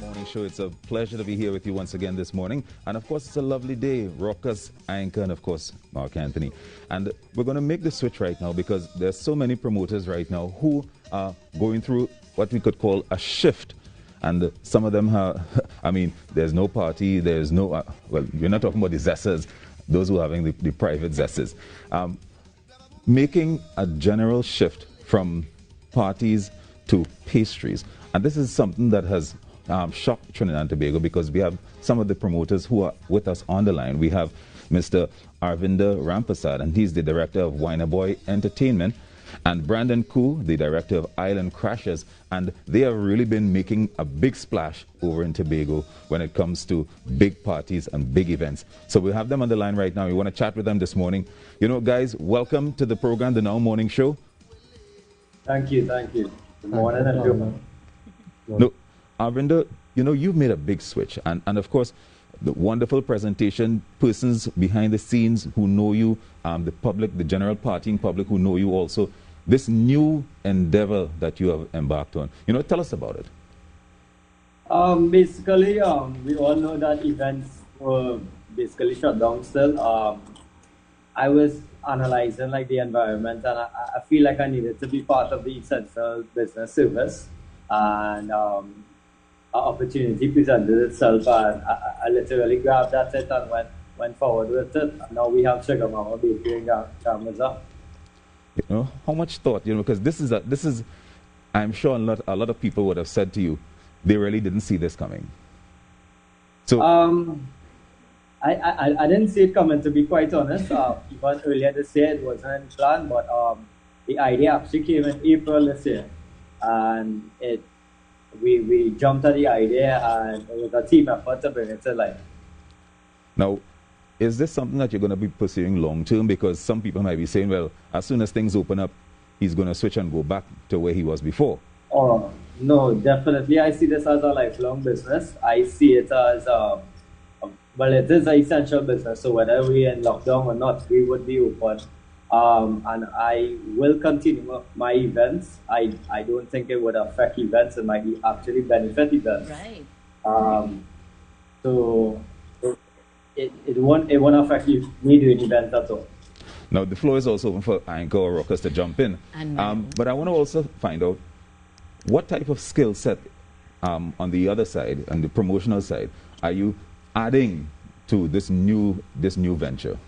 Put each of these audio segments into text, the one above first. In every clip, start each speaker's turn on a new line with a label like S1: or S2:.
S1: Morning Show. It's a pleasure to be here with you once again this morning. And of course, it's a lovely day. Rockus, Anchor, and of course, Mark Anthony. And we're going to make the switch right now because there's so many promoters right now who are going through what we could call a shift. And some of them have, I mean, there's no party, there's no, well, we're not talking about the zesters, those who are having the private zesters. Making a general shift from parties to pastries. And this is something that has shocked Trinidad and Tobago because we have some of the promoters who are with us on the line. We have Mr. Arvinder Rampasad, and he's the director of Winer Boy Entertainment, and Brandon Koo, the director of Island Crashers, and they have really been making a big splash over in Tobago when it comes to big parties and big events. So we have them on the line right now. We want to chat with them this morning. You know, guys, welcome to the program, the Now Morning Show.
S2: Thank you. Good morning, everyone.
S1: No, Arvinder, you know, you've made a big switch, and of course, the wonderful presentation, persons behind the scenes who know you, the public, the general partying public who know you also, this new endeavor that you have embarked on. You know, tell us about it.
S2: Basically, we all know that events were basically shut down still. I was analyzing like the environment, and I feel like I needed to be part of the essential business service, and an opportunity presented itself, and I literally grabbed at it and went forward with it. And now we have Sugar Mama Bakery in Gamaza.
S1: You know, how much thought, you know, because this is, I'm sure a lot of people would have said to you, they really didn't see this coming. So,
S2: I didn't see it coming, to be quite honest. Even earlier this year, it wasn't in plan, but the idea actually came in April this year, and we jumped at the idea, and it was a team effort to bring it to life.
S1: Now, is this something that you're going to be pursuing long term? Because some people might be saying, well, as soon as things open up, he's going to switch and go back to where he was before.
S2: Oh, no, definitely. I see this as a lifelong business. I see it as, well, it is an essential business. So whether we're in lockdown or not, we would be open. And I will continue my events. I don't think it would affect events. It might actually benefit events.
S3: Right.
S2: So it won't affect me doing events at all.
S1: Now, the floor is also open for Anchor or Rockers to jump in. But I want to also find out what type of skill set on the other side, on the promotional side, are you adding to this new venture?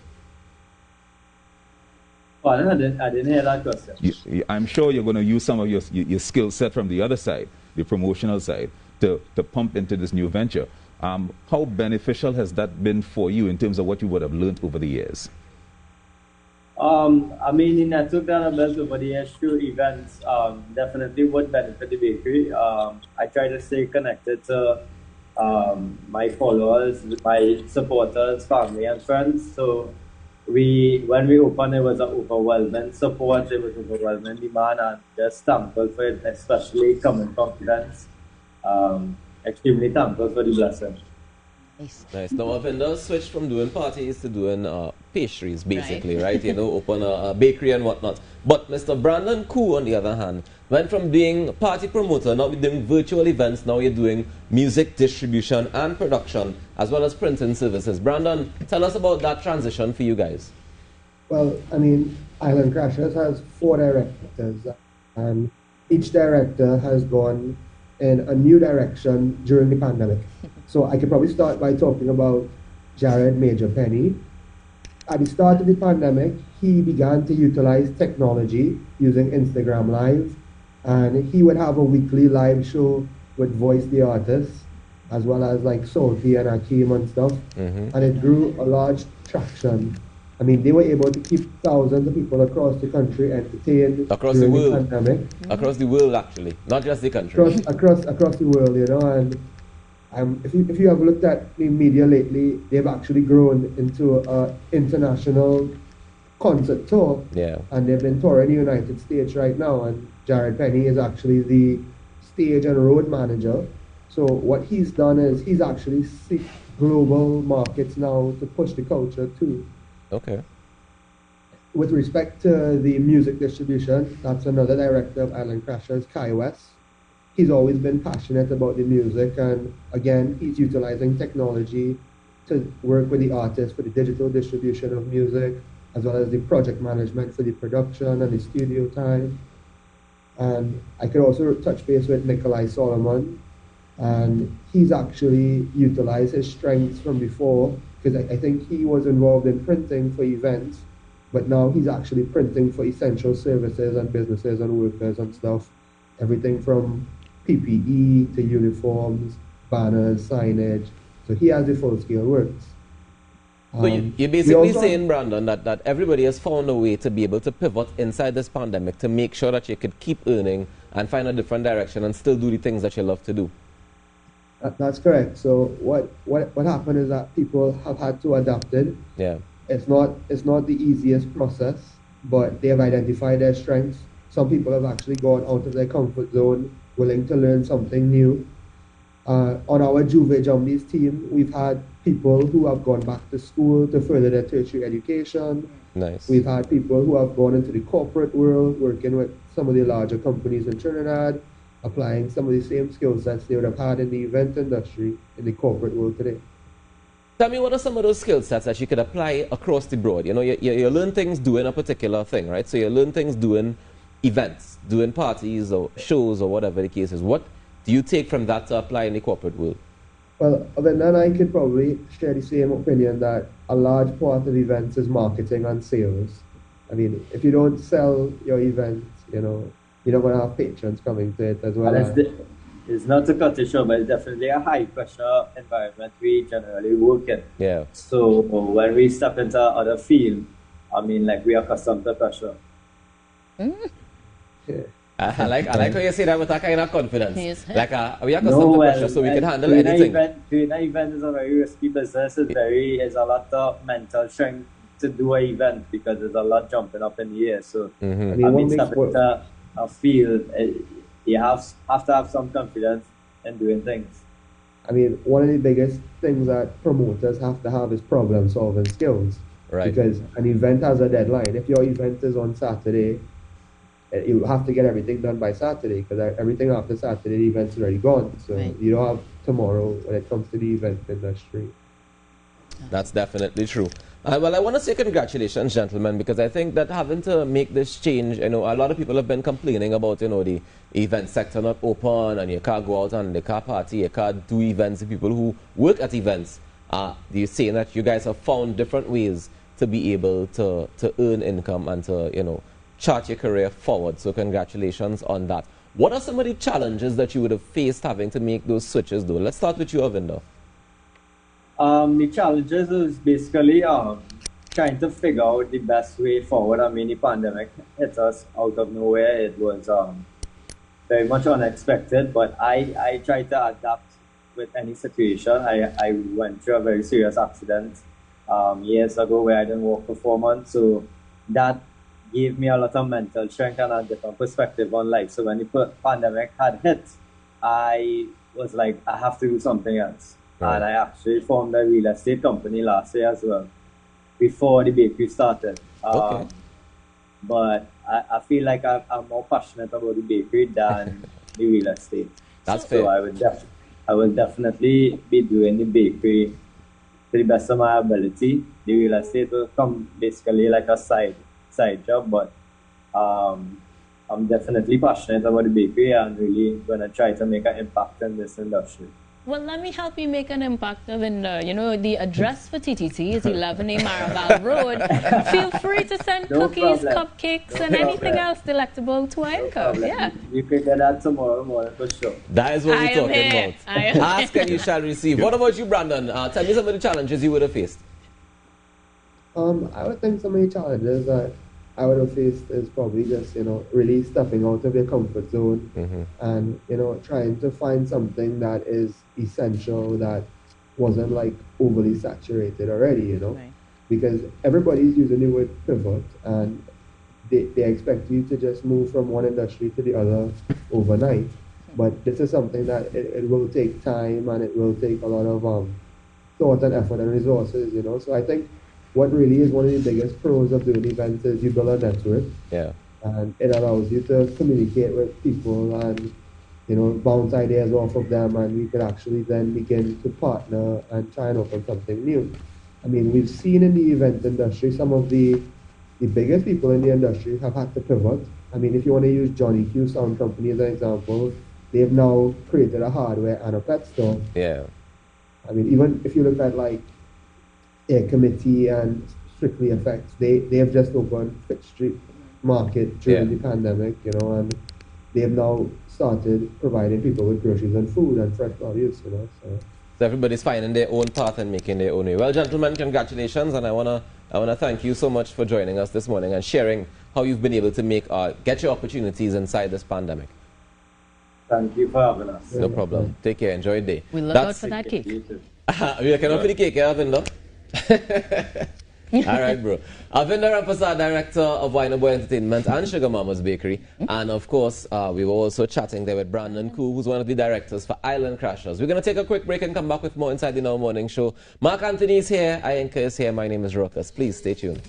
S2: Pardon, I didn't hear that question.
S1: I'm sure you're going to use some of your skill set from the other side, the promotional side, to pump into this new venture. How beneficial has that been for you in terms of what you would have learned over the years?
S2: I mean, the network that I built over the years through events definitely would benefit the bakery. I try to stay connected to my followers, my supporters, family, and friends. So when we opened, it was an overwhelming support, it was overwhelming demand, and just thankful for it, especially coming from events. Extremely thankful for the blessing.
S4: Nice. Now, Arvinder switched from doing parties to doing pastries, basically, right? You know, open a bakery and whatnot. But Mr. Brandon Koo, on the other hand, went from being party promoter, now we're doing virtual events, now you're doing music distribution and production, as well as printing services. Brandon, tell us about that transition for you guys.
S5: Well, I mean, Island Crashers has 4 directors, and each director has gone in a new direction during the pandemic. So I could probably start by talking about Jared Major Penny. At the start of the pandemic, he began to utilize technology using Instagram Live, and he would have a weekly live show with Voice the Artist, as well as like Salty and Akeem and stuff, and it grew a large traction. I mean, they were able to keep thousands of people across the country entertained
S4: across the world.
S5: Pandemic.
S4: Across the world, actually, not just the country.
S5: Across the world, you know. And if you have looked at the media lately, they've actually grown into an international concert tour.
S4: Yeah.
S5: And they've been touring the United States right now. And Jared Penny is actually the stage and road manager. So what he's done is he's actually seek global markets now to push the culture too.
S4: Okay.
S5: With respect to the music distribution, that's another director of Island Crashers, Kai West. he's always been passionate about the music, and again, he's utilizing technology to work with the artists for the digital distribution of music, as well as the project management for the production and the studio time. And I could also touch base with Nikolai Solomon, and he's actually utilized his strengths from before, because I think he was involved in printing for events, but now he's actually printing for essential services and businesses and workers and stuff. Everything from PPE to uniforms, banners, signage. So he has the full scale works.
S4: So you're basically saying, Brandon, that everybody has found a way to be able to pivot inside this pandemic to make sure that you could keep earning and find a different direction and still do the things that you love to do.
S5: That's correct. So what happened is that people have had to adapt it.
S4: Yeah.
S5: It's not the easiest process, but they have identified their strengths. Some people have actually gone out of their comfort zone, willing to learn something new. On our Juve Jumbies team, we've had people who have gone back to school to further their tertiary education.
S4: Nice.
S5: We've had people who have gone into the corporate world, working with some of the larger companies in Trinidad, applying some of the same skill sets they would have had in the event industry in the corporate world today.
S4: Tell me, what are some of those skill sets that you could apply across the board? You know, you learn things doing a particular thing, right? So you learn things doing events, doing parties or shows or whatever the case is. What do you take from that to apply in the corporate world?
S5: Well, then I could probably share the same opinion that a large part of events is marketing and sales. I mean, if you don't sell your events, you know, you're not going to have patrons coming to it as well.
S2: It's not to cut it short, but it's definitely a high pressure environment we generally work in.
S4: Yeah.
S2: So when we step into other field, I mean, like, we are accustomed to pressure.
S5: Yeah.
S4: I like how you say that with that kind of confidence.
S3: Yes.
S4: Like we are accustomed to pressure, so we can handle anything.
S2: Doing an event is a very risky business. It's a lot of mental strength to do an event because there's a lot jumping up in the air. So
S5: I mean,
S2: stepping into a field, you have to have some confidence in doing things.
S5: I mean, one of the biggest things that promoters have to have is problem solving skills.
S4: Right.
S5: Because an event has a deadline. If your event is on Saturday, you have to get everything done by Saturday, because everything after Saturday, the event's already gone. So you don't have tomorrow when it comes to the event industry.
S4: That's definitely true. Well, I want to say congratulations, gentlemen, because I think that having to make this change, you know, a lot of people have been complaining about, you know, the event sector not open and you can't go out and you can't party, you can't do events. The people who work at events, you're saying that you guys have found different ways to be able to earn income and to, you know, chart your career forward. So congratulations on that. What are some of the challenges that you would have faced having to make those switches, though? Let's start with you, Avinder.
S2: The challenges is basically trying to figure out the best way forward. I mean, the pandemic hit us out of nowhere. It was very much unexpected, but I tried to adapt with any situation. I went through a very serious accident years ago where I didn't work for 4 months, so that gave me a lot of mental strength and a different perspective on life. So when the pandemic had hit, I was like, I have to do something else. Right. And I actually formed a real estate company last year as well, before the bakery started.
S4: Okay.
S2: But I feel like I'm more passionate about the bakery than the real estate.
S4: That's fair.
S2: So I will definitely be doing the bakery to the best of my ability. The real estate will come basically like a side job, but I'm definitely passionate about the bakery and really going to try to make an impact in this industry.
S3: Well, let me help you make an impact, Avinder. You know, the address for TTT is 11A Maraval Road. Feel free to send cookies, cupcakes, and anything else delectable to Anchor. Yeah.
S2: You can get that tomorrow morning for sure.
S4: That is what we're talking about. Ask and you shall receive. What about you, Brandon? Tell me some of the challenges you would have faced.
S5: I would think some of the challenges that I would have faced is probably just, you know, really stepping out of your comfort zone and, you know, trying to find something that is essential, that wasn't like overly saturated already, you know, because everybody's using the word pivot and they expect you to just move from one industry to the other overnight. But this is something that it will take time and it will take a lot of thought and effort and resources, you know. So I think what really is one of the biggest pros of doing events is you build a network.
S4: Yeah.
S5: And it allows you to communicate with people and bounce ideas off of them, and we could actually then begin to partner and try and open something new. I mean, we've seen in the event industry, some of the biggest people in the industry have had to pivot. I mean, if you want to use Johnny Q Sound Company as an example, they've now created a hardware and a pet store.
S4: Yeah.
S5: I mean, even if you look at like Air Committee and Strictly Effects, they have just opened Fifth Street Market during the pandemic, and they've now started providing people with groceries and food and fresh produce,
S4: So everybody's finding their own path and making their own way. Well, gentlemen, congratulations, and I wanna thank you so much for joining us this morning and sharing how you've been able to get your opportunities inside this pandemic.
S2: Thank you for having us.
S4: No problem. Take care. Enjoy your day.
S3: We'll look out for that cake.
S4: We can offer the cake, Avinder. All right, bro. Avinder Rampasad, Director of Wine Boy Entertainment and Sugar Mama's Bakery. And of course, we were also chatting there with Brandon Koo, who's one of the directors for Island Crashers. We're going to take a quick break and come back with more inside the Now Morning Show. Mark Anthony is here. Ianka is here. My name is Rokas. Please stay tuned.